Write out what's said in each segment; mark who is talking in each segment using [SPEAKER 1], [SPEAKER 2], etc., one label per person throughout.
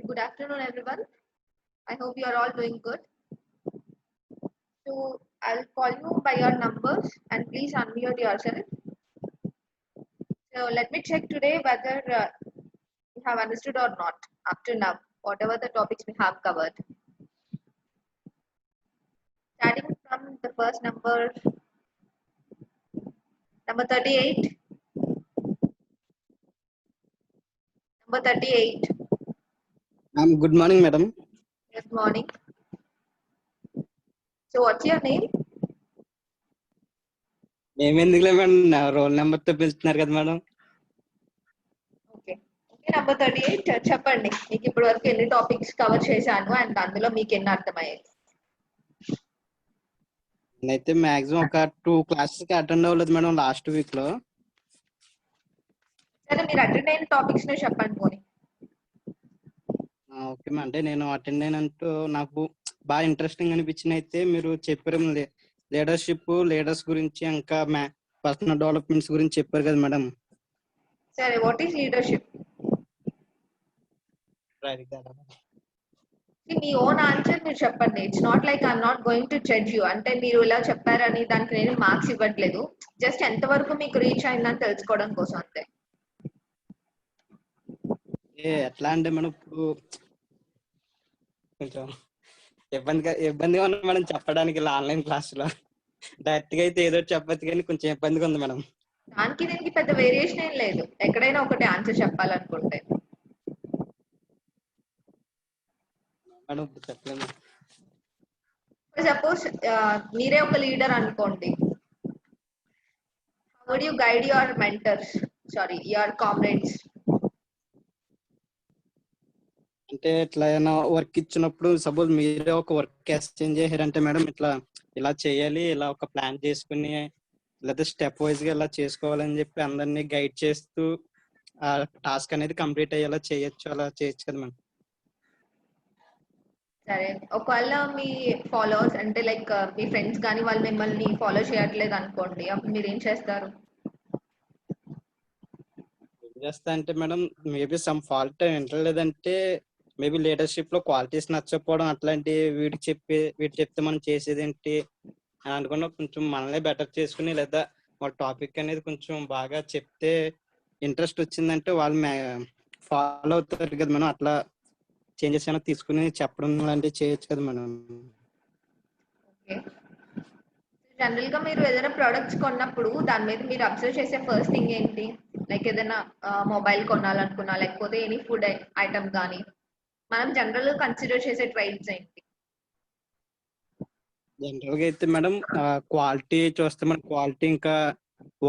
[SPEAKER 1] Good afternoon, everyone. I hope you are all doing good. So I'll call you by your numbers and please unmute yourself. So let me check today whether you have understood or not up to now, whatever the topics we have covered. Starting from the first number 38. Number 38.
[SPEAKER 2] Good morning, madam.
[SPEAKER 1] Good morning. So what's your name?
[SPEAKER 2] ఏమెందుకులే madam నా roll number తో పిలుస్తున్నారు కదా madam.
[SPEAKER 1] Okay okay number 38 చెప్పండి. మీకు ఇప్పటి వరకు ఎన్ని టాపిక్స్ కవర్ చేశాను అండ్ అందులో మీకు ఎన్ని అర్థమయ్యాయి?
[SPEAKER 2] నేనైతే మాక్సిమం ఒక 2 క్లాసెస్ కి అటెండ్ అవ్వలేదు మేడం లాస్ట్ వీక్ లో.
[SPEAKER 1] సరే మీరు అటెండ్ అయిన టాపిక్స్ ని చెప్పండి పోనీ.
[SPEAKER 2] ఓకే మేడం, అంటే నేను అటెండ్ అయినంటూ నాకు బాగా ఇంట్రెస్టింగ్ అనిపించిన అయితే మీరు చెప్పారు లీడర్షిప్, లీడర్స్ గురించి ఇంకా పర్సనల్ డెవలప్మెంట్స్ గురించి చెప్పారు కదా మేడం.
[SPEAKER 1] సరే what is leadership? Me own answer మీరు చెప్పండి. It's not like I'm not going to judge you. అంటే మీరు ఇలా చెప్పారని దానికి నేను మార్క్స్ ఇవ్వట్లేదు. జస్ట్ ఎంతవరకు మీకు రీచ్ అయిందని తెలుసుకోవడం కోసం అంతే.
[SPEAKER 2] ఎట్లా అంటే మేడం ఇప్పుడు కొంచెం ఇబ్బందిగా ఉంది మేడం చెప్పడానికి ఆన్లైన్ క్లాస్ లో. డైరెక్ట్ గా అయితే ఏదో చెప్పచ్చు కానీ కొంచెం ఇబ్బందిగా ఉంది మేడం.
[SPEAKER 1] దానికి దీనికి పెద్ద వేరియేషన్ ఏం లేదు, ఎక్కడైనా ఒకటి ఆన్సర్ చెప్పాలనుకుంటే. సపోజ్ మీరే ఒక లీడర్ అనుకోండి. How would you guide your mentors, sorry your comrades?
[SPEAKER 2] అంటే ఇట్లా ఏమైనా వర్క్ ఇచ్చినప్పుడు సపోజ్ మీరే ఒక వర్క్ ఎక్స్చేంజ్ చేశారంటే మేడం ఇట్లా ఇలా చేయాలి, ఇలా ఒక ప్లాన్ చేసుకుని లేదా స్టెప్ వైజ్ గా ఇలా చేసుకోవాలని చెప్పి అందరినీ గైడ్ చేస్తూ ఆ టాస్క్ అనేది కంప్లీట్ అయ్యేలా చేయొచ్చు, అలా చేయొచ్చు కదా మేడం.
[SPEAKER 1] సరే, ఒకవేళ మీ ఫాలోవర్స్ అంటే లైక్ మీ ఫ్రెండ్స్ కానీ వాళ్ళు మిమ్మల్ని ఫాలో చేయట్లేదు అనుకోండి, అప్పుడు మీరు ఏం చేస్తారు?
[SPEAKER 2] ఏం చేస్తా అంటే మేడం మేబీ సమ్ ఫాల్ట్ వింటలేదంటే మేబీ లీడర్షిప్ లో క్వాలిటీస్ నచ్చకపోవడం అట్లాంటి వీటి చెప్తే మనం చేసేది ఏంటి అని అనుకున్నా కొంచెం మనల్ని బెటర్ చేసుకుని లేదా వాళ్ళ టాపిక్ అనేది కొంచెం బాగా చెప్తే ఇంట్రెస్ట్ వచ్చిందంటే వాళ్ళు ఫాలో అవుతారు కదా మేడం. అట్లా చేంజెస్ అయినా తీసుకుని చెప్పడం లాంటివి చేయొచ్చు కదా మేడం.
[SPEAKER 1] జనరల్ గా మీరు ఏదైనా ప్రొడక్ట్స్ కొన్నప్పుడు దాని మీద మీరు అబ్జర్వ్ చేసే ఫస్ట్ థింగ్ ఏంటి? లైక్ ఏదైనా మొబైల్ కొనాలనుకున్నా లేకపోతే ఎనీ ఫుడ్ ఐటమ్ కానీ మనం జనరల్ గా కన్సిడర్ చేసే ట్రైట్స్ ఏంటి?
[SPEAKER 2] జనరల్ గా అయితే మేడం క్వాలిటీ చూస్తే మన క్వాలిటీ ఇంకా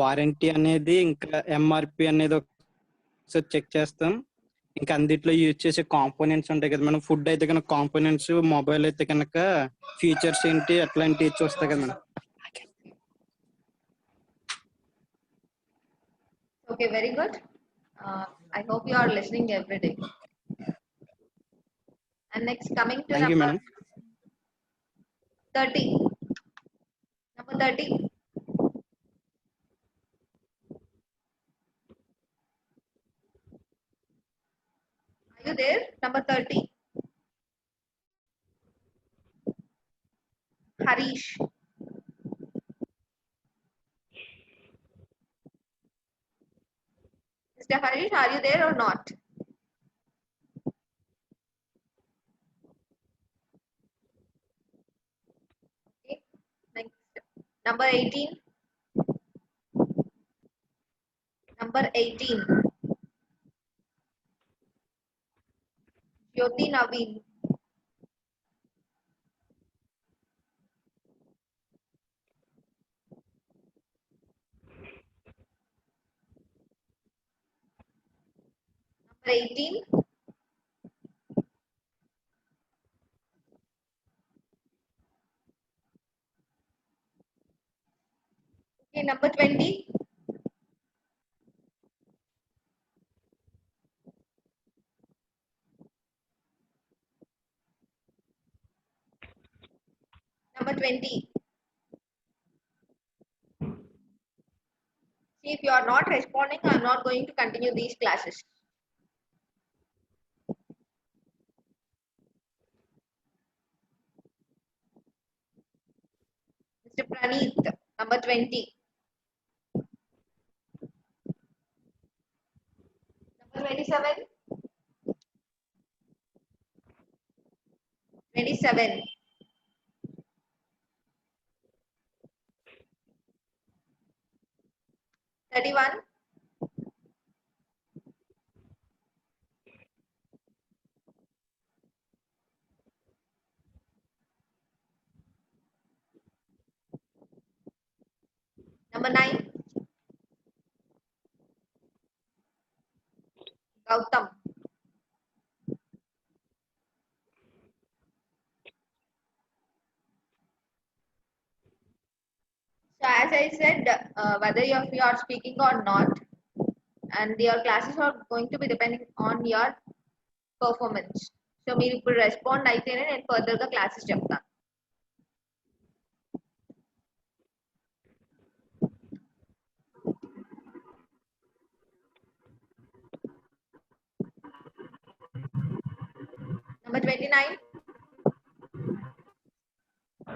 [SPEAKER 2] వారంటీ అనేది ఇంకా ఎంఆర్పి అనేది ఒకసారి చెక్ చేస్తాం. ఇంకా అందుట్లో యూజ్ చేసే కాంపోనెంట్స్ ఉంటాయి కదా మేడం. ఫుడ్ అయితే కనుక కాంపోనెంట్స్, మొబైల్ అయితే కనుక ఫీచర్స్ ఏంటి అట్లాంటివి చూస్తాయి కదా madam.
[SPEAKER 1] Okay, very good. I hope you are listening every day. And next, coming to
[SPEAKER 2] thank you
[SPEAKER 1] number
[SPEAKER 2] madam.
[SPEAKER 1] 30. Number 30. Are you there? Number 30. Harish. Mr. Harish, are you there or not? Okay. Next. Number 18. Number 18. Jyoti Naveen. Number 18. Okay, number 20. Number 20. See, if you are not responding, I am not going to continue these classes. Mr. Praneeth, number 20. Number 27. 27. 31. Number 9. Gautam. So as I said, whether you are speaking or not, and your classes are going to be depending on your performance. So మీరు ఇప్పుడు respond అయితేనే నేను further గా classes చెప్తాను. Number 29.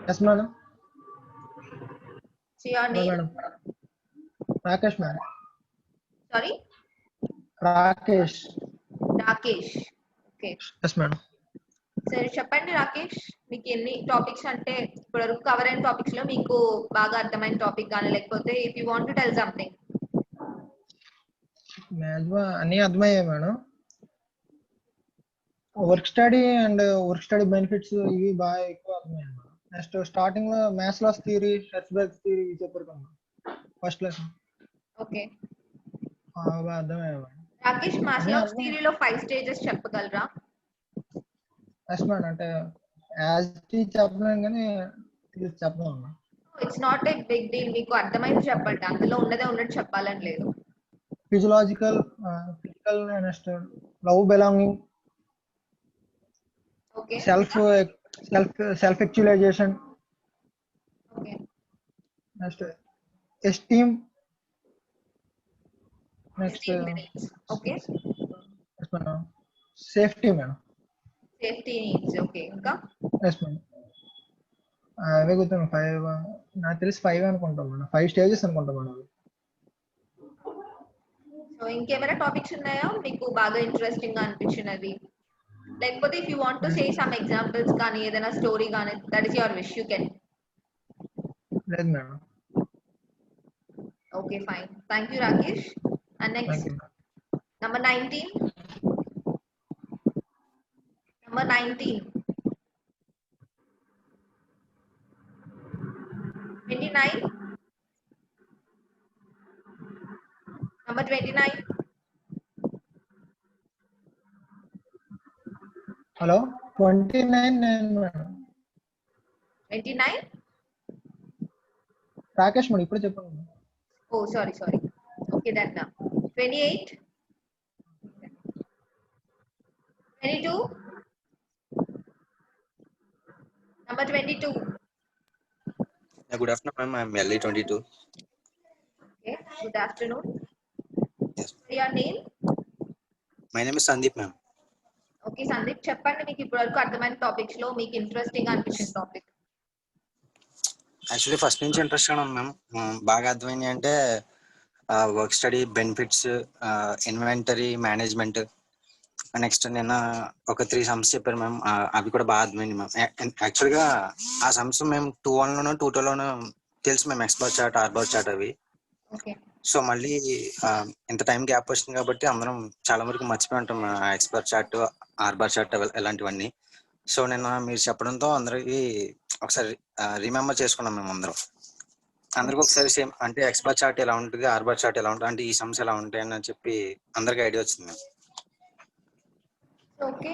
[SPEAKER 3] Yes, madam.
[SPEAKER 1] So your
[SPEAKER 3] No,
[SPEAKER 1] name?
[SPEAKER 3] madam. Rakesh, madam.
[SPEAKER 1] Sorry?
[SPEAKER 3] Rakesh.
[SPEAKER 1] Rakesh. Okay.
[SPEAKER 3] Yes, madam.
[SPEAKER 1] సరే చెప్పండి రాకేష్, మీకు ఎన్ని టాపిక్స్ అంటే ఇప్పటివరకు కవర్ అయిన టాపిక్స్ లో మీకు బాగా అర్థమైన టాపిక్ కానీ లేకపోతే if you want to tell something.
[SPEAKER 3] Maximum అన్ని అర్థమయ్యాయి మేడం. వర్క్ స్టడీ బెనిఫిట్స్ ఇవి బాగా ఎక్కువ అర్థమయ్యాయి మేడం. నెక్స్ట్ స్టార్టింగ్ లో Maslow's theory, Herzberg theory చెప్పారు కదా ఫస్ట్ లెసన్.
[SPEAKER 1] ఓకే.
[SPEAKER 3] బాగా అర్థమయ్యాయి మేడం.
[SPEAKER 1] రాకేష్, మాస్లోవ్స్ థియరీలో 5 స్టేజెస్ చెప్పగలరా?
[SPEAKER 3] Yes madam. అంటే యాజ్ చెప్పలేను కానీ చెప్పలేము.
[SPEAKER 1] It's not a big deal, మీకు అర్థమైంది చెప్పండి, అందులో ఉన్నదే ఉన్నట్టు చెప్పాలని లేదు.
[SPEAKER 3] Physical, next love, belonging,
[SPEAKER 1] okay.
[SPEAKER 3] Self actualisation,
[SPEAKER 1] okay.
[SPEAKER 3] Next esteem, next
[SPEAKER 1] okay.
[SPEAKER 3] Safety madam.
[SPEAKER 1] Safety needs. Okay. ఇంకా?
[SPEAKER 3] Yes madam. అవే గుర్తున్నాను. 5 నాకు తెలిసి 5 అనుకుంటాం మేడం. 5 స్టేజెస్ అనుకుంటాం మేడం.
[SPEAKER 1] సో ఇంకేమైనా టాపిక్స్ ఉన్నాయా మీకు బాగా ఇంట్రెస్టింగ్ గా అనిపించినది? లేకపోతే if you want to say some examples కానీ ఏదైనా స్టోరీ కానీ, that is your wish, you can.
[SPEAKER 3] లేదు మేడం.
[SPEAKER 1] Okay, fine. Thank you Rakesh. And next number 19. Number 19. 29. Number 29.
[SPEAKER 3] Hello 29 నేను మేడం
[SPEAKER 1] 29?
[SPEAKER 3] రాకేష్ మేడం ఇప్పుడే చెప్పండి.
[SPEAKER 1] Oh, sorry. Okay, then now. 28? 22? Number 22.
[SPEAKER 4] Good afternoon, ma'am. I'm LE22.
[SPEAKER 1] Okay, good afternoon.
[SPEAKER 4] Yes.
[SPEAKER 1] Your name?
[SPEAKER 4] My name is Sandeep, ma'am.
[SPEAKER 1] Okay Sandeep, చెప్పండి మీకు ఇప్పటివరకు అర్థమైన topics లో మీకు interesting అనిపించిన టాపిక్.
[SPEAKER 4] యాక్చువల్లీ ఫస్ట్ నుంచి ఇంట్రెస్ట్ ఉంది మ్యామ్. బాగా అర్థమైంది అంటే work study, benefits, inventory management, next నిన్న ఒక 3 సమ్స్ చెప్పారు మ్యామ్. అవి కూడా బాగా అర్థమైంది మ్యామ్. యాక్చువల్గా ఆ సమ్స్ మేము 2-1లోనూ 2-2లోనూ తెలుసు మ్యామ్, ఎక్స్బార్ చార్ట్, ఆర్బార్ చార్ట్ అవి.
[SPEAKER 1] ఓకే.
[SPEAKER 4] సో మళ్ళీ ఇంత టైం గ్యాప్ వచ్చింది కాబట్టి అందరం చాలా వరకు మర్చిపోయి ఉంటాం ఎక్స్బార్ చార్ట్, ఆర్బార్ చార్ట్ ఇలాంటివన్నీ. సో నిన్న మీరు చెప్పడంతో అందరికి ఒకసారి రిమెంబర్ చేసుకున్నాం మేము అందరికి ఒకసారి సేమ్ అంటే ఎక్స్బార్ చార్ట్ ఎలా ఉంటుంది, ఆర్బార్ చార్ట్ ఎలా ఉంటుంది, అంటే ఈ సమ్స్ ఎలా ఉంటాయి అని చెప్పి అందరికి ఐడియా వచ్చింది.
[SPEAKER 1] ఓకే,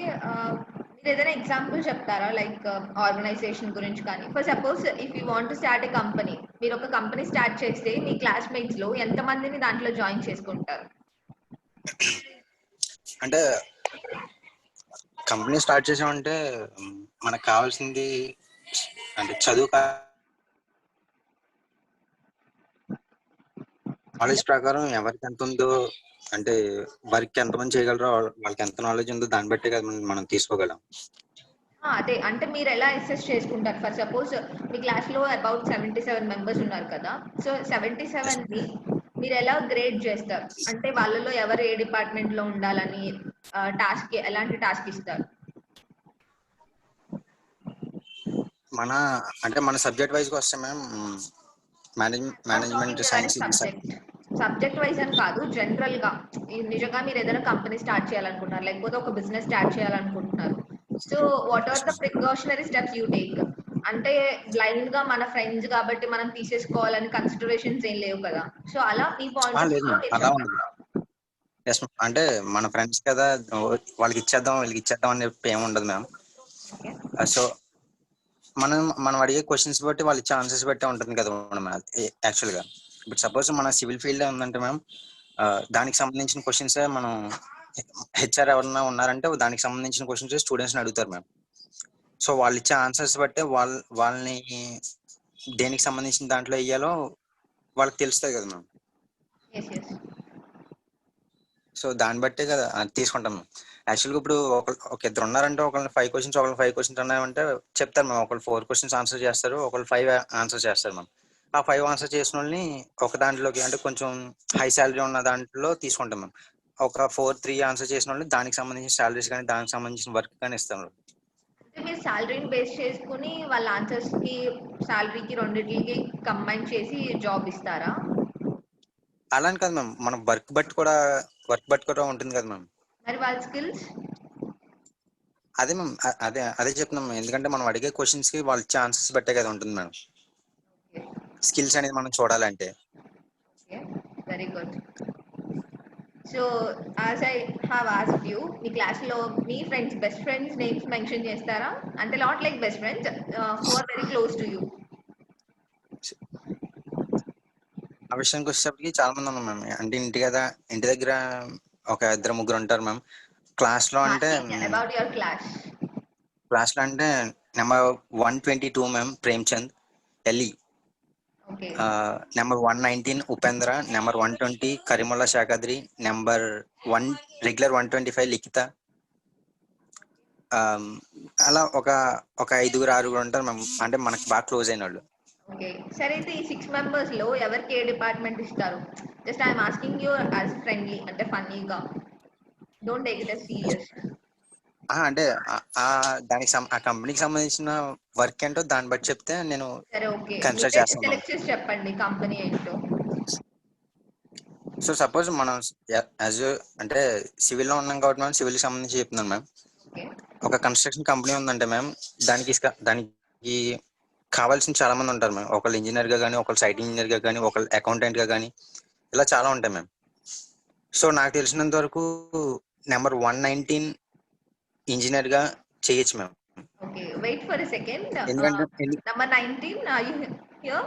[SPEAKER 1] మీరు ఏదైనా ఎగ్జాంపుల్ చెప్తారా, లైక్ ఆర్గనైజేషన్ గురించి కానీ. For suppose if you want to start a company, మీరు ఒక కంపెనీ స్టార్ట్ చేస్తే మీ క్లాస్మేట్స్ లో ఎంత మందిని దాంట్లో జాయిన్ చేసుకుంటారు?
[SPEAKER 4] అంటే కంపెనీ స్టార్ట్ చేసామంటే మనకు కావాల్సింది అంటే చదువు, నాలెడ్జ్ ప్రకారం ఎవరికి ఎంత ఉందో, అంటే వర్క్ ఎంతమంది చేయగలరో, వాళ్ళకి ఎంత నాలెడ్జ్ ఉందో దాన్ని బట్టి కదా మనం తీసుకోగలం.
[SPEAKER 1] అదే అంటే మీరు ఎలా అసెస్ చేసుకుంటారు? ఫర్ సపోజ్ మీ క్లాస్ లో అబౌట్ 77 మెంబర్స్ ఉన్నారు కదా, సో 77 ని మీరు ఎలా గ్రేడ్ చేస్తారు? అంటే వాళ్ళలో ఎవరు ఏ డిపార్ట్మెంట్ లో ఉండాలని టాస్క్, ఎలాంటి టాస్క్ ఇస్తారు?
[SPEAKER 4] మన సబ్జెక్ట్ వైజ్ గా వస్తే ma'am, management science.
[SPEAKER 1] Subject wise అని కాదు, జనరల్ గా నిజంగా మీరు ఏదైనా కంపెనీ స్టార్ట్ చేయాలనుకుంటున్నారు, లేకపోతే ఒక బిజినెస్ స్టార్ట్ చేయాలనుకుంటున్నారు, so what are the precautionary steps you take? అంటే బ్లైండ్ గా మన ఫ్రెండ్స్ కాబట్టి మనం తీసేసుకోవాలని కన్సిడరేషన్స్ ఏం లేవు కదా, సో అలా మీ పాయింట్
[SPEAKER 4] లేదు మ్యామ్, అలా ఉండదు. ఎస్ మ్యామ్, అంటే మన ఫ్రెండ్స్ కదా, వాళ్ళకి ఇచ్చేద్దాం వీళ్ళకి ఇచ్చేద్దాం అని చెప్పి ఏమి ఉండదు మ్యామ్. సో మనం అడిగే క్వశ్చన్స్ బట్టి వాళ్ళు ఇచ్చే ఆన్సర్స్ బట్టి ఉంటుంది కదా మ్యామ్. యాక్చువల్గా ఇప్పుడు సపోజ్ మన సివిల్ ఫీల్డ్ ఉందంటే మ్యామ్, దానికి సంబంధించిన క్వశ్చన్స్ మనం హెచ్ఆర్ ఎవరన్నా ఉన్నారంటే దానికి సంబంధించిన క్వశ్చన్స్ స్టూడెంట్స్ని అడుగుతారు మ్యామ్. సో వాళ్ళు ఇచ్చే ఆన్సర్స్ బట్టే వాళ్ళని దేనికి సంబంధించిన దాంట్లో వేయాలో వాళ్ళకి తెలుస్తుంది కదా మ్యామ్. సో దాన్ని బట్టే కదా తీసుకుంటాం మ్యామ్. యాక్చువల్గా ఇప్పుడు ఒక ఇద్దరు ఉన్నారంటే ఒకళ్ళు 5 క్వశ్చన్స్, ఒకళ్ళు 5 క్వశ్చన్స్ ఉన్నాయంటే చెప్తారు మ్యామ్. ఒకళ్ళు 4 క్వశ్చన్స్ ఆన్సర్ చేస్తారు, ఒకళ్ళు 5 ఆన్సర్ చేస్తారు మ్యామ్. ఆ 5 ఆన్సర్ చేసిన వాళ్ళని ఒక దాంట్లోకి, అంటే కొంచెం హై శాలరీ ఉన్న దాంట్లో తీసుకుంటాం మ్యామ్. ఒక 4-3 ఆన్సర్ చేసిన వాళ్ళని దానికి సంబంధించిన శాలరీస్ కానీ దానికి సంబంధించిన వర్క్ కానీ ఇస్తాం.
[SPEAKER 1] మీరు శాలరీని బేస్ చేసుకుని వాళ్ళ ఆన్సర్స్ కి శాలరీకి రెండింటికి కంబైన్ చేసి జాబ్ ఇస్తారా?
[SPEAKER 4] అలా అని కాదు మ్యామ్, మనం వర్క్ బట్టి కూడా ఉంటుంది కదా మ్యామ్.
[SPEAKER 1] మరి వాళ్ళ స్కిల్స్?
[SPEAKER 4] అదే మ్యామ్, అదే చెప్తున్నాం. ఎందుకంటే మనం అడిగే క్వశ్చన్స్ కి వాళ్ళు ఇచ్చే ఆన్సర్స్ బట్టే కదా ఉంటుంది మ్యామ్. స్కిల్స్ అనేది మనం చూడాలంటే.
[SPEAKER 1] Very good. So as I have asked you, మీ క్లాస్ లో మీ friends, best friends names mention చేస్తారా? అంటే not like best friends, who are very close to you.
[SPEAKER 4] ఆ విషయానికి వచ్చేటప్పటికి చాలా మంది ఉన్నాం మ్యామ్. అంటే ఇంటి దగ్గర ఒక 2-3 ఉంటారు మ్యామ్. క్లాస్ లో అంటే
[SPEAKER 1] about your
[SPEAKER 4] number 122 ma'am Premchand LE. Number 119 Upendra, number 120 Karimulla Shakhadri, number 1 regular 125 Likhitha. అలా ఒక 5-6 ఉంటారు మ్యామ్, అంటే మనకి బాగా క్లోజ్ అయిన వాళ్ళు.
[SPEAKER 1] ఓకే, సరే అయితే ఈ 6 మెంబర్స్ లో ఎవరికి ఏ డిపార్ట్మెంట్ ఇస్తారు? Just I'm asking you as friendly, అంటే ఫన్నీగా, don't take it as serious.
[SPEAKER 4] అంటే దానికి ఆ కంపెనీకి సంబంధించిన వర్క్ ఏంటో దాన్ని బట్టి చెప్తే నేను కన్సిడర్ చేస్తాను.
[SPEAKER 1] సెలెక్ట్ చేసి చెప్పండి కంపెనీ ఏంటో.
[SPEAKER 4] సో సపోజ్ మనం అంటే సివిల్ లో ఉన్నాం కాబట్టి మనం సివిల్ కి సంబంధించి చెప్తున్నాం మ్యామ్. ఒక కన్స్ట్రక్షన్ కంపెనీ ఉందంటే మ్యామ్, దానికి కావాల్సిన చాలా మంది ఉంటారు మ్యామ్. ఒకళ్ళు ఇంజనీర్ గా కానీ, ఒకళ్ళు సైట్ ఇంజనీర్ గా కానీ, ఒకళ్ళు అకౌంటెంట్ గా కానీ, ఇలా చాలా ఉంటాయి మ్యామ్. సో నాకు తెలిసినంత వరకు నెంబర్ 119 ఇంజనీర్ గా, చేయొచ్చు ma'am.
[SPEAKER 1] Okay, wait for a second.
[SPEAKER 4] ఎందుకంటే
[SPEAKER 1] Number 19, are you here?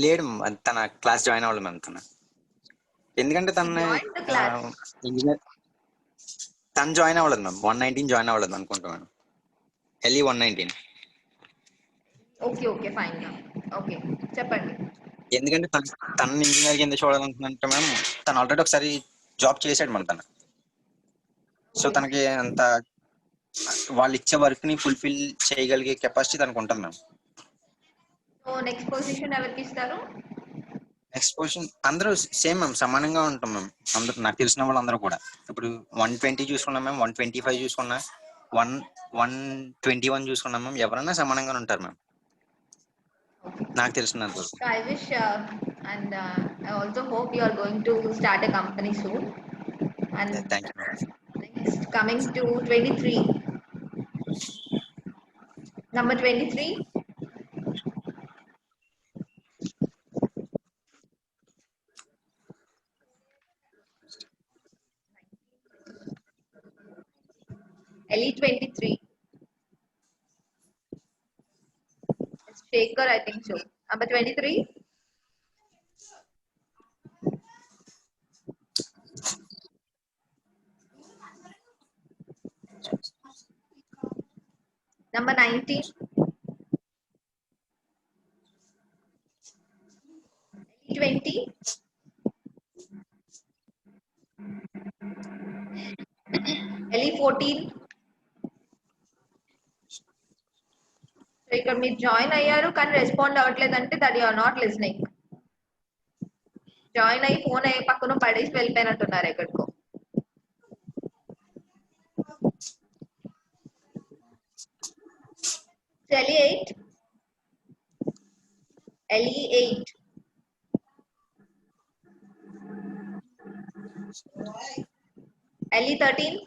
[SPEAKER 4] లేడు మ్యామ్, తన క్లాస్ జాయిన్ అవ్వాలి మ్యామ్ తన. ఎందుకంటే తన
[SPEAKER 1] Join the class.
[SPEAKER 4] ఇంజనీర్ తను జాయిన్ అవ్వలేదు మ్యామ్. 119 జాయిన్ అవ్వలేదు అనుకుంటున్నాను. ఎల్ఈ 119.
[SPEAKER 1] Okay, fine. Okay, చెప్పండి.
[SPEAKER 4] ఎందుకంటే తన ఇంజనీర్ కింద చూడాలనుకుంటే మ్యామ్, తను ఆల్రెడీ ఒకసారి జాబ్ చేశాడు మన తన. సో తనకి అంత వాళ్ళు ఇచ్చే వర్క్ ని ఫుల్ఫిల్ చేయగలిగే కెపాసిటీ తనకు ఉంటుంది మ్యామ్.
[SPEAKER 1] సో నెక్స్ట్ పొజిషన్ ఎవరికి ఇస్తారు?
[SPEAKER 4] నెక్స్ట్ పొజిషన్ అందరూ సేమ్ మ్యామ్, సమానంగా ఉంటాం మ్యామ్. అందరూ నాకు తెలిసిన వాళ్ళందరూ కూడా ఇప్పుడు 120 చూసుకున్నాం మ్యామ్, 125 చూసుకున్నా, 121 చూసుకున్నాం మ్యామ్. ఎవరైనా సమానంగా ఉంటారు మ్యామ్ నాకు తెలిసినంత వరకు.
[SPEAKER 1] So I wish and I also hope you are going to start a company soon. And
[SPEAKER 4] thank you ma'am.
[SPEAKER 1] next, coming to 23. Number 23. LE 23. It's Shaker, I think so. Number 23. Number 19. LE 20. LE 14. సో ఇక్కడ మీరు join అయ్యారు కానీ respond అవ్వట్లేదు అంటే that you are not listening. Join అయ్యి phone అయ్యే పక్కన పడేసి వెళ్ళిపోయినట్టున్నారు ఎక్కడికో. LE 8. LE 8. LE 13.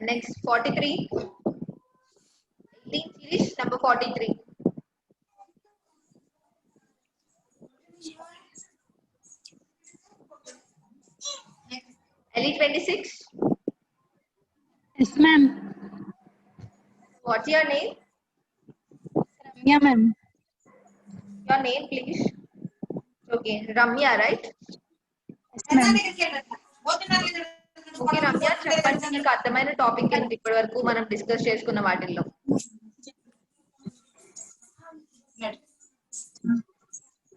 [SPEAKER 1] Next 43. 18 series, number 43. LE 26.
[SPEAKER 5] Yes, ma'am.
[SPEAKER 1] What's your name?
[SPEAKER 5] Yeah, ma'am.
[SPEAKER 1] Your name, please. Okay, Ramya, right?
[SPEAKER 5] Yes, ma'am.
[SPEAKER 1] Okay Ramya, చెప్పండి మీకు అర్థమైన టాపిక్ ఏంటి ఇప్పటి వరకు మనం డిస్కస్ చేసుకున్న వాటిల్లో?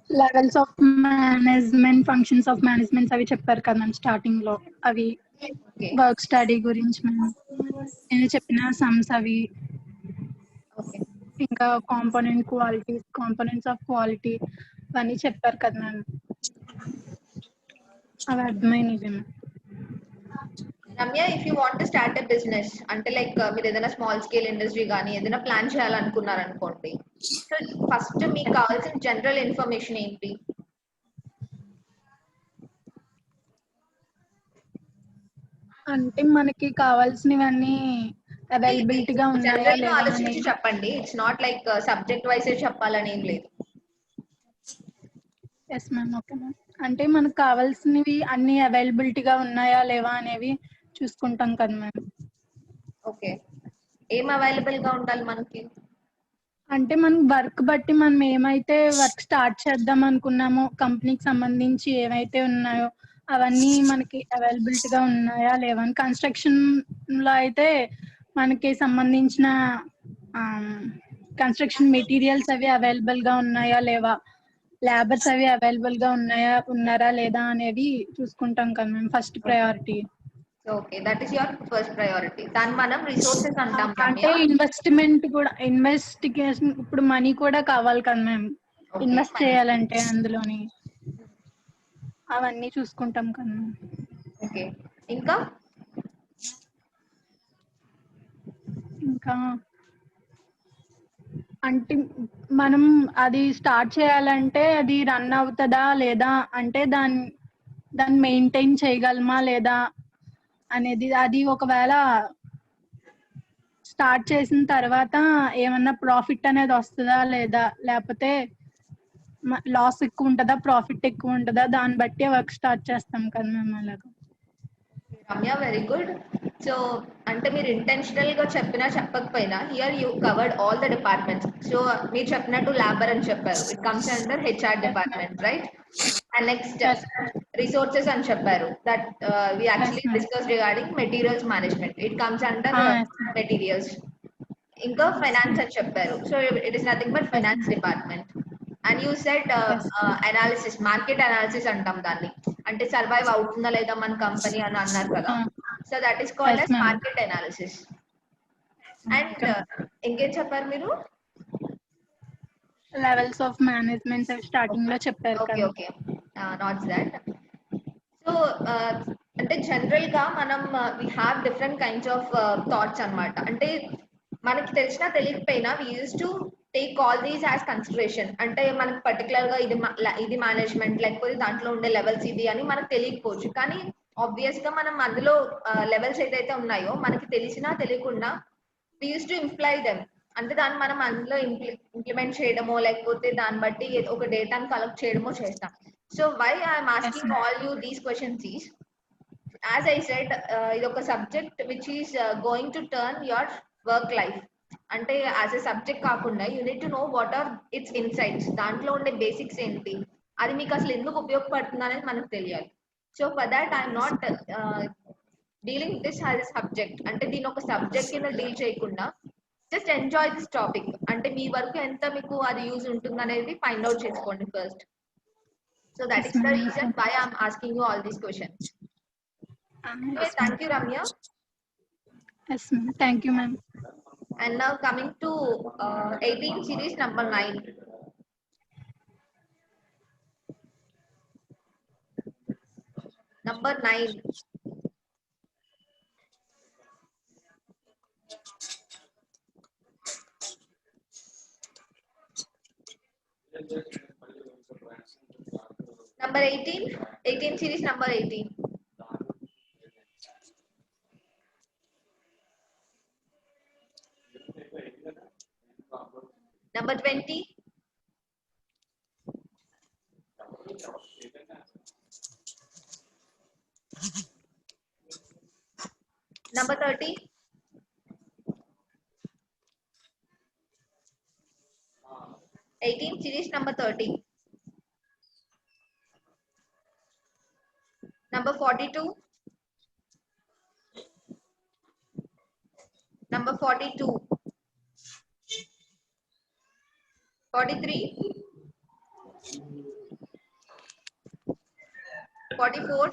[SPEAKER 5] Levels of management, functions of managements అవి చెప్పారు కదా మ్యామ్ స్టార్టింగ్ లో. అవి
[SPEAKER 1] ఓకే
[SPEAKER 5] వర్క్ స్టడీ గురించి మ్యామ్ నేను చెప్పిన సమ్స్ అవి,
[SPEAKER 1] ఓకే
[SPEAKER 5] ఇంకా కాంపోనెంట్స్ ఆఫ్ క్వాలిటీ అవన్నీ చెప్పారు కదా మ్యామ్. అవి అర్థమైనవి ma'am.
[SPEAKER 1] Ramya, if you want to start a business అంటే లైక్ మీరు ఏదైనా స్మాల్ స్కేల్ ఇండస్ట్రీ కానీ ఏదైనా ప్లాన్ చేయాలనుకున్నారు అనుకోండి, సో ఫస్ట్ మీకు కావాల్సిన జనరల్ ఇన్ఫర్మేషన్ ఏంటి?
[SPEAKER 5] అంటే మనకి కావాల్సినవన్నీ అవైలబిలిటీ గా ఉన్నాయా
[SPEAKER 1] జనరల్ గా
[SPEAKER 5] లేదా
[SPEAKER 1] ఆలోచించి
[SPEAKER 5] అనేది.
[SPEAKER 1] చెప్పండి. It's not like subject wise చెప్పాలని ఏం లేదు.
[SPEAKER 5] Yes ma'am, okay ma'am. అంటే మనకు కావాల్సినవి అన్ని అవైలబిలిటీగా ఉన్నాయా లేవా అనేవి చూసుకుంటాం కదా మ్యామ్.
[SPEAKER 1] ఓకే, ఏం అవైలబుల్ గా ఉండాలి మనకి?
[SPEAKER 5] అంటే మనం వర్క్ బట్టి మనం ఏమైతే వర్క్ స్టార్ట్ చేద్దాం అనుకున్నామో కంపెనీకి సంబంధించి ఏవైతే ఉన్నాయో అవన్నీ మనకి అవైలబిలిటీగా ఉన్నాయా లేవా. కన్స్ట్రక్షన్ లో అయితే మనకి సంబంధించిన కన్స్ట్రక్షన్ మెటీరియల్స్ అవి అవైలబుల్ గా ఉన్నాయా లేవా, లేబర్స్ అవి అవైలబుల్ గా ఉన్నారా లేదా అనేవి చూసుకుంటాం కదా మేము first priority.
[SPEAKER 1] Okay, that is your first priority. దాన్ని మనం రిసోర్సెస్ అంటాం.
[SPEAKER 5] అంటే ఇన్వెస్ట్మెంట్ కూడా, ఇన్వెస్టిగేషన్ ఇప్పుడు మనీ కూడా కావాలి కదా మేము ఇన్వెస్ట్ చేయాలంటే అందులోని, అవన్నీ చూసుకుంటాం కదా.
[SPEAKER 1] ఓకే, ఇంకా
[SPEAKER 5] ఇంకా అంటే మనం అది స్టార్ట్ చేయాలంటే అది రన్ అవుతుందా లేదా, అంటే దాన్ని మెయింటైన్ చేయగలమా లేదా అనేది, అది ఒకవేళ స్టార్ట్ చేసిన తర్వాత ఏమన్నా ప్రాఫిట్ అనేది వస్తుందా లేదా, లేకపోతే లాస్ ఎక్కువ ఉంటుందా ప్రాఫిట్ ఎక్కువ ఉంటుందా, దాన్ని బట్టి వర్క్ స్టార్ట్ చేస్తాం కదా మేము అలాగా.
[SPEAKER 1] Ramya, very good. సో అంటే మీరు ఇంటెన్షనల్ గా చెప్పినా చెప్పకపోయినా here you covered all the departments. So మీరు చెప్పినట్టు ల్యాబర్ అని చెప్పారు, it comes under HR department, right? And next
[SPEAKER 5] Yes.
[SPEAKER 1] Resources అని చెప్పారు, that we actually
[SPEAKER 5] ma'am.
[SPEAKER 1] Discuss regarding materials management, it comes under
[SPEAKER 5] Yes, ma'am.
[SPEAKER 1] Materials. ఇంకా finance అని చెప్పారు, so it is nothing but finance department. And you set
[SPEAKER 5] Yes.
[SPEAKER 1] Analysis, market analysis అంటాం దాన్ని, అంటే survive అవుతుందా లేదా మన కంపెనీ అని అన్నారు కదా. So that is called
[SPEAKER 5] Yes,
[SPEAKER 1] as
[SPEAKER 5] ma'am.
[SPEAKER 1] Market analysis. And ఇంకేం చెప్పారు మీరు?
[SPEAKER 5] లెవెల్స్ ఆఫ్ మేనేజ్మెంట్ స్టార్టింగ్ లో చెప్పారు
[SPEAKER 1] ఓకే
[SPEAKER 5] కదా.
[SPEAKER 1] Okay, not that. సో అంటే జనరల్ గా మనం we have different kinds of thoughts అన్నమాట. అంటే మనకి తెలిసినా తెలియకపోయినా we use to take all these as consideration. అంటే మనకి పర్టికులర్ గా ఇది మేనేజ్మెంట్, లేకపోతే దాంట్లో ఉండే లెవెల్స్ ఇది అని మనకు తెలియకపోవచ్చు, కానీ ఆబ్వియస్ గా మనం అందులో లెవెల్స్ ఏదైతే ఉన్నాయో మనకి తెలిసినా తెలియకుండా వి యూస్ టు ఇంప్లై దెమ్. అంటే దాన్ని మనం అందులో ఇంప్లిమెంట్ చేయడమో, లేకపోతే దాన్ని బట్టి ఒక డేటాను కలెక్ట్ చేయడమో చేస్తాం. So why I'm asking all you these questions is, as I said, ఇది ఒక subject which is going to turn your work life. అంటే యాజ్ ఎ సబ్జెక్ట్ కాకుండా you need to know what are its insights, దాంట్లో ఉండే basics ఏంటి, అది మీకు అసలు ఎందుకు ఉపయోగపడుతుంది అనేది మనకు తెలియాలి. So for that I'm not dealing this as a subject. అంటే దీని ఒక సబ్జెక్ట్ కింద డీల్ చేయకుండా జస్ట్ ఎంజాయ్ దిస్ టాపిక్. అంటే మీ వరకు ఎంత మీకు అది యూజ్ ఉంటుంది అనేది ఫైండ్ అవుట్ చేసుకోండి first. So that is the reason why I'm asking you all these questions. Thank you, Ramya.
[SPEAKER 5] Yes, ma'am. Thank you, ma'am.
[SPEAKER 1] And now coming to 18 series number 9. Number 9. Number 18. 18 series number 18. Number 20. Number 30. Series number 30. Number 42. Number 42. 43. 44.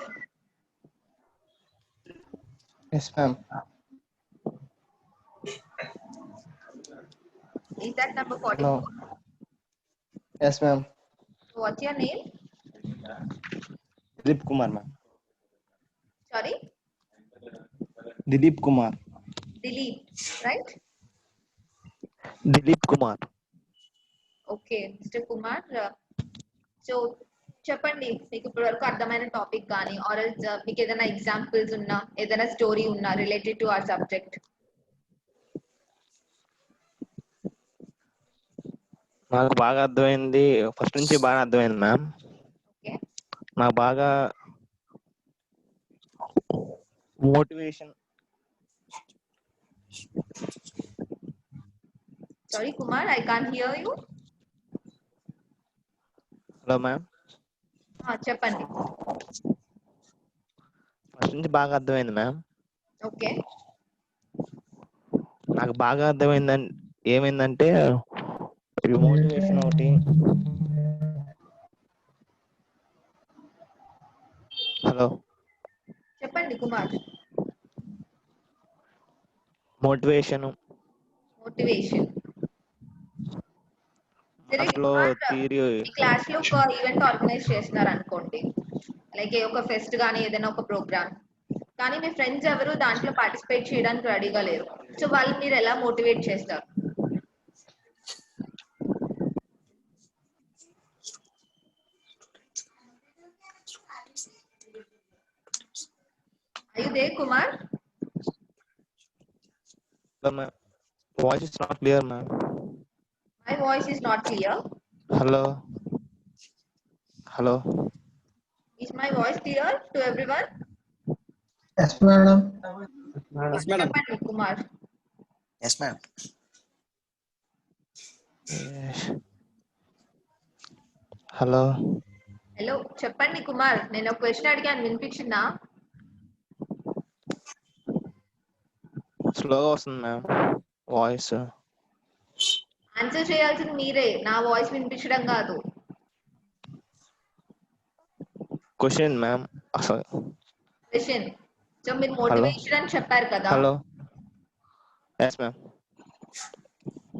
[SPEAKER 6] Yes, ma'am.
[SPEAKER 1] Is that number 44?
[SPEAKER 6] No. Yes, ma'am.
[SPEAKER 1] What's your name?
[SPEAKER 6] Dilip Kumar, ma'am.
[SPEAKER 1] Sorry?
[SPEAKER 6] Dilip Kumar.
[SPEAKER 1] Dilip, right?
[SPEAKER 6] Dilip Kumar.
[SPEAKER 1] Okay, Mr. Kumar. So, చెప్పండి, మీకు ఇప్పటి వరకు అర్థమైన topic కానీ are మీకు ఏదైనా examples ఉన్నా, ఏదైనా స్టోరీ ఉన్నా రిలేటెడ్ టు అవర్ సబ్జెక్ట్.
[SPEAKER 6] నాకు బాగా అర్థమైంది, ఫస్ట్ నుంచి బాగా అర్థమైంది మ్యామ్.
[SPEAKER 1] ఓకే,
[SPEAKER 6] నాకు బాగా motivation.
[SPEAKER 1] Sorry Kumar, I can't hear you.
[SPEAKER 6] Hello ma'am.
[SPEAKER 1] చెప్పండి.
[SPEAKER 6] ఫస్ట్ నుంచి బాగా అర్థమైంది మ్యామ్.
[SPEAKER 1] ఓకే,
[SPEAKER 6] నాకు బాగా అర్థమైందని ఏమైందంటే మోటివేషన్ ఒకటి. హలో,
[SPEAKER 1] చెప్పండి కుమార్.
[SPEAKER 6] మోటివేషన్ దాంట్లో థియరీ.
[SPEAKER 1] ఈ క్లాస్ లో ఒక ఈవెంట్ ఆర్గనైజ్ చేస్తున్నారు అనుకోండి, లైక్ ఒక ఫెస్ట్ గానీ ఏదైనా ఒక ప్రోగ్రామ్, కానీ మీ ఫ్రెండ్స్ ఎవరు దాంట్లో పార్టిసిపేట్ చేయడానికి రెడీగా లేరు. సో వాళ్ళు మీరు ఎలా మోటివేట్ చేస్తారు? Are you there, Kumar?
[SPEAKER 6] Hello, ma'am. Voice is not clear, ma'am.
[SPEAKER 1] My voice is not clear.
[SPEAKER 6] Hello. Hello.
[SPEAKER 1] Is my voice clear to everyone?
[SPEAKER 3] Yes madam.
[SPEAKER 2] Yes, madam.
[SPEAKER 1] చెప్పండి Kumar.
[SPEAKER 4] Yes madam.
[SPEAKER 6] Hello.
[SPEAKER 1] Hello చెప్పండి కుమార్, నేను ఒక question అడిగాను, వినిపించిందా?
[SPEAKER 6] స్లోగా వస్తుంది ma'am voice.
[SPEAKER 1] Answer చేయాల్సింది మీరే, నా వాయిస్ వినిపించడం కాదు.
[SPEAKER 6] క్వశ్చన్ మ్యామ్ అసలు.
[SPEAKER 1] క్వశ్చన్. సో మీరు మోటివేషన్ అని చెప్పారు కదా.
[SPEAKER 6] Hello. Yes ma'am.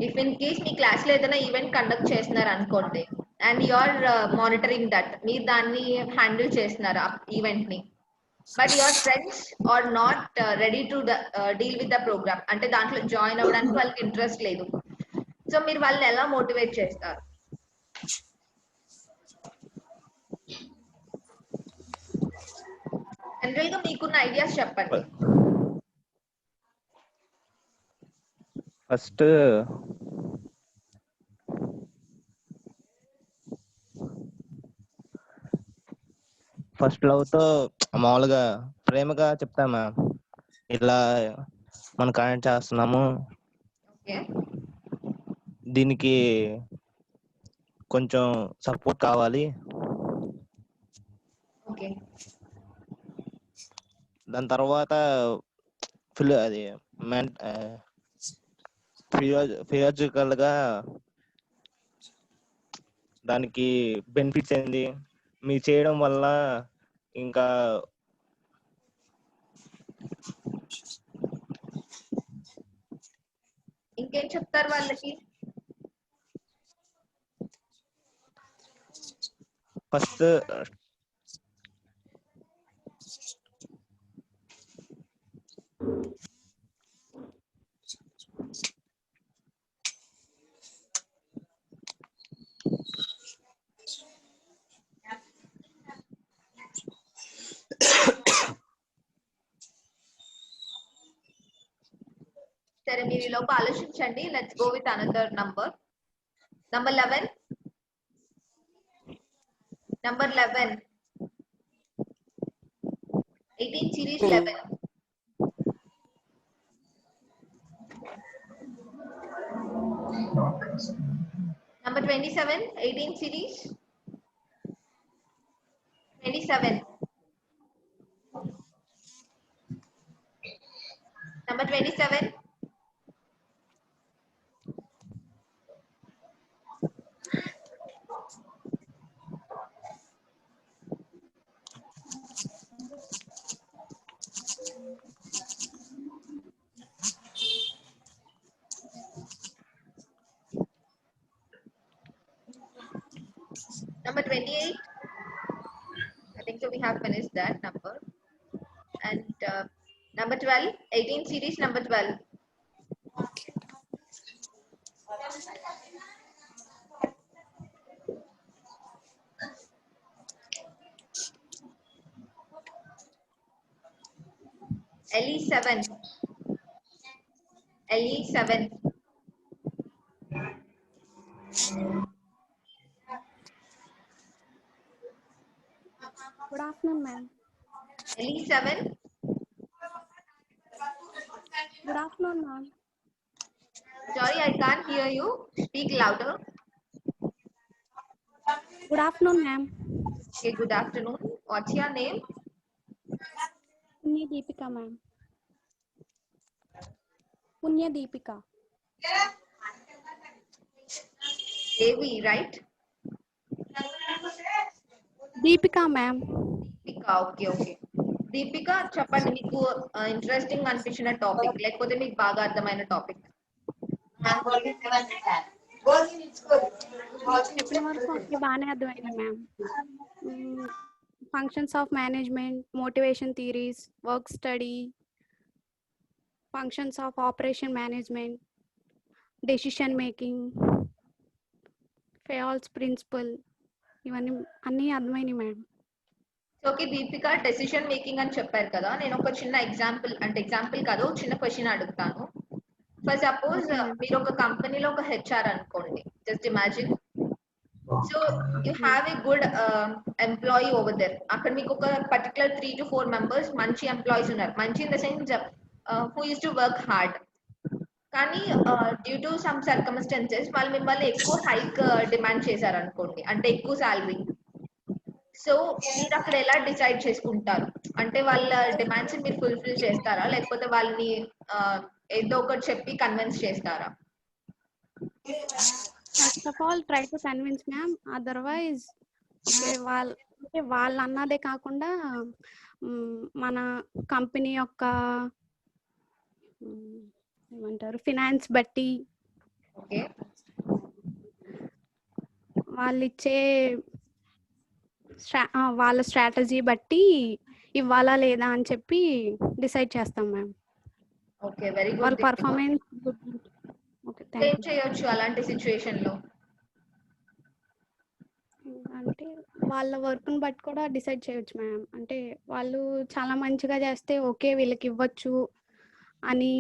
[SPEAKER 1] If in case మీ క్లాస్ లో ఏదైనా ఈవెంట్ కండక్ట్ చేస్తున్నారు అనుకోండి, and you are monitoring that, మీరు దాన్ని హ్యాండిల్ చేస్తున్నారు ఆ ఈవెంట్ ని, but your friends are not ready to deal with the program, అంటే దాంట్లో జాయిన్ అవ్వడానికి వాళ్ళకి ఇంట్రెస్ట్ లేదు. సో మీరు వాళ్ళని ఎలా మోటివేట్ చేస్తారు? జనరల్ గా మీకున్న ఐడియాస్ చెప్పండి.
[SPEAKER 6] ఫస్ట్ లవ్ తో మామూలుగా ప్రేమగా చెప్తా మ్యామ్, ఇలా మనం కనెక్ట్ చేస్తున్నాము,
[SPEAKER 1] ఓకే
[SPEAKER 6] దీనికి కొంచెం సపోర్ట్ కావాలి,
[SPEAKER 1] ఓకే
[SPEAKER 6] దాని తర్వాత అది ఫిజికల్ గా దానికి బెనిఫిట్స్ ఏంది, మీరు చేయడం వల్ల ఇంకా
[SPEAKER 1] ఇంకేం చెప్తారు వాళ్ళకి?
[SPEAKER 6] ఫస్ట్
[SPEAKER 1] సరే మీరు ఈ లోపు ఆలోచించండి. Let's go with another number. Number 11. Number 11. 18 series 11. Number 27. 18 series 27. Number 27. Number 28. I think so we have finished that number. And number 12. 18 series number 12. LE7. LE7.
[SPEAKER 7] Good afternoon, ma'am.
[SPEAKER 1] LE7.
[SPEAKER 7] Good afternoon, ma'am.
[SPEAKER 1] Sorry, I can't hear you. Speak louder.
[SPEAKER 7] Good afternoon, ma'am.
[SPEAKER 1] Okay, good afternoon. What's your name?
[SPEAKER 7] Punya Deepika, ma'am. Punya Deepika.
[SPEAKER 1] Devi, right?
[SPEAKER 7] Deepika, ma'am.
[SPEAKER 1] Deepika, okay, okay. Deepika చెప్పండి, మీకు interesting అనిపించిన topic లేకపోతే మీకు బాగా అర్థమైన topic.
[SPEAKER 7] చెప్పిన వరకు అన్ని బాగానే అర్థమైంది ma'am. Functions of management, motivation theories, work study, functions of operation management, decision making, Fayol's principle, ఇవన్నీ అన్నీ అర్థమైనాయి madam.
[SPEAKER 1] Okay Deepika, decision making అని చెప్పారు కదా, నేను ఒక చిన్న ఎగ్జాంపుల్ కాదు, చిన్న క్వశ్చన్ అడుగుతాను. For suppose
[SPEAKER 7] Okay, ma'am.
[SPEAKER 1] మీరు ఒక కంపెనీలో ఒక హెచ్ఆర్ అనుకోండి, just imagine. So you
[SPEAKER 7] Okay.
[SPEAKER 1] Have a good employee over there. అక్కడ మీకు ఒక పర్టికులర్ 3 to 4 మెంబర్స్ మంచి ఎంప్లాయీస్ ఉన్నారు, మంచి in the sense who uses to work hard. కానీ డ్యూ టు సమ్ సర్కమ్స్టెన్సెస్ వాళ్ళు మిమ్మల్ని ఎక్కువ హైక్ డిమాండ్ చేశారు అనుకోండి, అంటే ఎక్కువ శాలరీ. సో మీరు అక్కడ ఎలా డిసైడ్ చేసుకుంటారు? అంటే వాళ్ళ డిమాండ్స్ మీరు ఫుల్ఫిల్ చేస్తారా, లేకపోతే వాళ్ళని ఏదో ఒకటి చెప్పి కన్విన్స్ చేస్తారా?
[SPEAKER 7] First of all, try to convince ma'am. Otherwise, okay, వాళ్ళు అన్నదే కాకుండా మన కంపెనీ యొక్క ఏమంటారు ఫినాన్స్ బట్టి,
[SPEAKER 1] ఓకే
[SPEAKER 7] వాళ్ళు ఇచ్చే వాళ్ళ స్ట్రాటజీ బట్టి ఇవ్వాలా లేదా అని చెప్పి డిసైడ్ చేస్తాం మ్యామ్.
[SPEAKER 1] ఓకే వెరీ
[SPEAKER 7] వాళ్ళ
[SPEAKER 1] గుడ్.
[SPEAKER 7] పర్ఫార్మెన్స్ ఓకే
[SPEAKER 1] ఏం
[SPEAKER 7] థ్యాంక్ యూ.
[SPEAKER 1] చేయొచ్చు అలాంటి సిచ్యువేషన్ లో?
[SPEAKER 7] అంటే వాళ్ళ వర్క్ని బట్టి కూడా డిసైడ్ చేయొచ్చు మ్యామ్. అంటే వాళ్ళు చాలా మంచిగా చేస్తే ఓకే వీళ్ళకి ఇవ్వచ్చు అని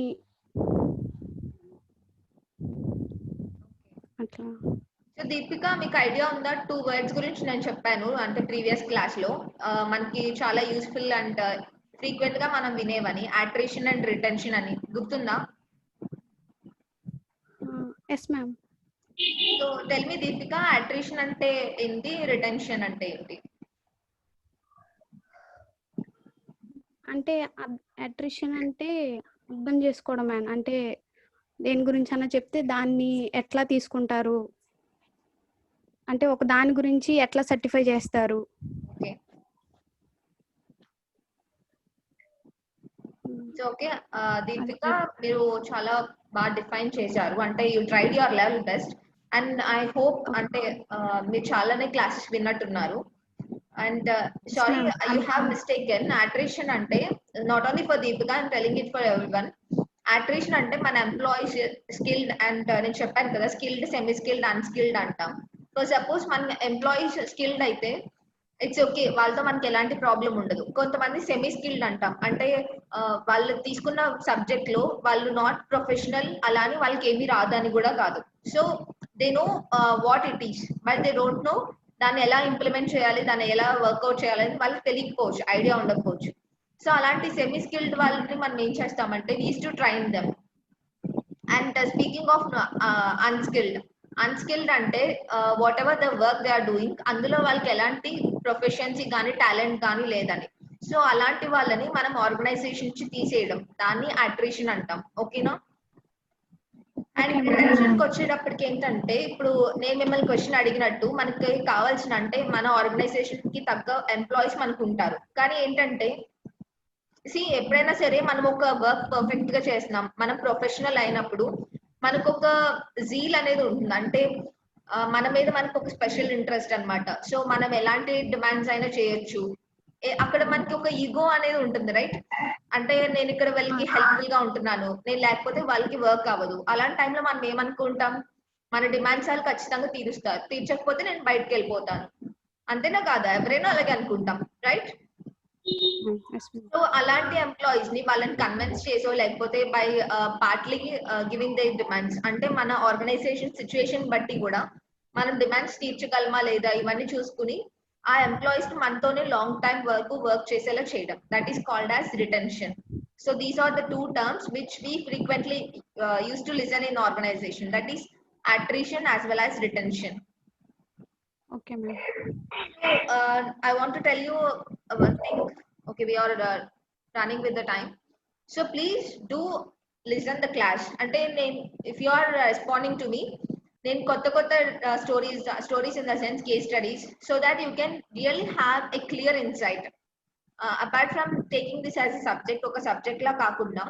[SPEAKER 7] అట్లా.
[SPEAKER 1] సో దీపిక, మీకు ఐడియా ఉందా 2 words గురించి నేను చెప్పాను అంటే ప్రీవియస్ క్లాస్ లో, మనకి చాలా యూస్ఫుల్ అండ్ ఫ్రీక్వెంట్ గా మనం వినేవని, అట్రిషన్ అండ్ రిటెన్షన్ అని, గుర్తుందా?
[SPEAKER 7] Yes ma'am.
[SPEAKER 1] So tell me Deepika, attrition అంటే ఏంటి, రిటెన్షన్ అంటే ఏంటి?
[SPEAKER 7] అంటే అట్రిషన్ అంటే అర్థం చేసుకోవడం మ్యామ్. అంటే దేని గురించి అన్నా చెప్తే దాన్ని ఎట్లా తీసుకుంటారు, అంటే ఒక దాని గురించి ఎట్లా సర్టిఫై చేస్తారు.
[SPEAKER 1] ఓకే సో ఓకే దీపిక, మీరు చాలా బాగా డిఫైన్ చేశారు, అంటే you tried your level best. And I hope అంటే మీరు చాలానే క్లాసెస్ విన్నట్టున్నారు. And sorry, you have mistaken. Attrition అంటే not only for Deepika, I'm telling it for everyone. Attrition అంటే మన ఎంప్లాయీస్ స్కిల్డ్ అండ్ నేను చెప్పాను కదా స్కిల్డ్, సెమీ స్కిల్డ్, అన్స్కిల్డ్ అంటాం. సో సపోజ్ మన ఎంప్లాయీస్ స్కిల్డ్ అయితే ఇట్స్ ఓకే, వాళ్ళతో మనకి ఎలాంటి ప్రాబ్లం ఉండదు. కొంతమంది సెమీ స్కిల్డ్ అంటాం, అంటే వాళ్ళు తీసుకున్న సబ్జెక్ట్ లో వాళ్ళు నాట్ ప్రొఫెషనల్, అలానే వాళ్ళకి ఏమీ రాదని కూడా కాదు. So they know what it is, but they don't know దాన్ని ఎలా ఇంప్లిమెంట్ చేయాలి, దాన్ని ఎలా వర్కౌట్ చేయాలని వాళ్ళకి తెలియకపోవచ్చు, ఐడియా ఉండకపోవచ్చు. సో అలాంటి సెమీ స్కిల్డ్ వాళ్ళని మనం ఏం చేస్తామంటే we use to train them. And speaking of unskilled అంటే whatever the work they are doing, అందులో వాళ్ళకి ఎలాంటి ప్రొఫెషన్సీ కానీ టాలెంట్ కానీ లేదని. సో అలాంటి వాళ్ళని మనం ఆర్గనైజేషన్ నుంచి తీసేయడం, దాన్ని అట్రిషన్ అంటాం. ఓకేనా? అండ్ రిటెన్షన్ కి వచ్చేటప్పటికి ఏంటంటే, ఇప్పుడు నేను మిమ్మల్ని క్వశ్చన్ అడిగినట్టు మనకి కావాల్సిన అంటే మన ఆర్గనైజేషన్ కి తగ్గ ఎంప్లాయీస్ మనకు ఉంటారు. కానీ ఏంటంటే ఎప్పుడైనా సరే మనం ఒక వర్క్ పర్ఫెక్ట్ గా చేస్తున్నాం, మనం ప్రొఫెషనల్ అయినప్పుడు మనకు ఒక జీల్ అనేది ఉంటుంది. అంటే మన మీద మనకు ఒక స్పెషల్ ఇంట్రెస్ట్ అన్నమాట. సో మనం ఎలాంటి డిమాండ్స్ అయినా చేయొచ్చు. అక్కడ మనకి ఒక ఈగో అనేది ఉంటుంది, రైట్? అంటే నేను ఇక్కడ వాళ్ళకి హెల్ప్ఫుల్ గా ఉంటున్నాను, నేను లేకపోతే వాళ్ళకి వర్క్ అవ్వదు. అలాంటి టైంలో మనం ఏమనుకుంటాం, మన డిమాండ్స్ వాళ్ళు ఖచ్చితంగా తీరుస్తారు, తీర్చకపోతే నేను బయటకు వెళ్ళిపోతాను. అంతేనా కాదా? ఎవరైనా అలాగే అనుకుంటాం, రైట్? సో అలాంటి ఎంప్లాయీస్ ని వాళ్ళని కన్విన్స్ చేసో, లేకపోతే by partly giving they demands, అంటే మన ఆర్గనైజేషన్ సిచ్యుయేషన్ బట్టి కూడా మనం డిమాండ్స్ తీర్చగలమా లేదా ఇవన్నీ చూసుకుని ఆ ఎంప్లాయీస్ ని మనతోనే లాంగ్ టైమ్ వర్క్ చేసేలా చేయడం, that is called as retention. So these are the 2 terms which we frequently used to listen in organization, that is attrition as well as retention.
[SPEAKER 7] Okay ma'am.
[SPEAKER 1] So I want to tell you one thing. Okay, we are running with the time, so please do listen the class. Ante if you are responding to me, then kotta stories in the sense case studies, so that you can really have a clear insight. Apart from taking this as a subject, oka subject la kakunda,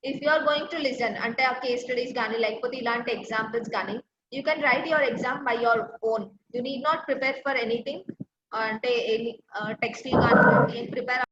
[SPEAKER 1] if you are going to listen ante a case studies gaani lekapothe ilanti examples gaani, you can write your exam by your own. You need not prepare for anything. అంటే text కానీ ఏం prepare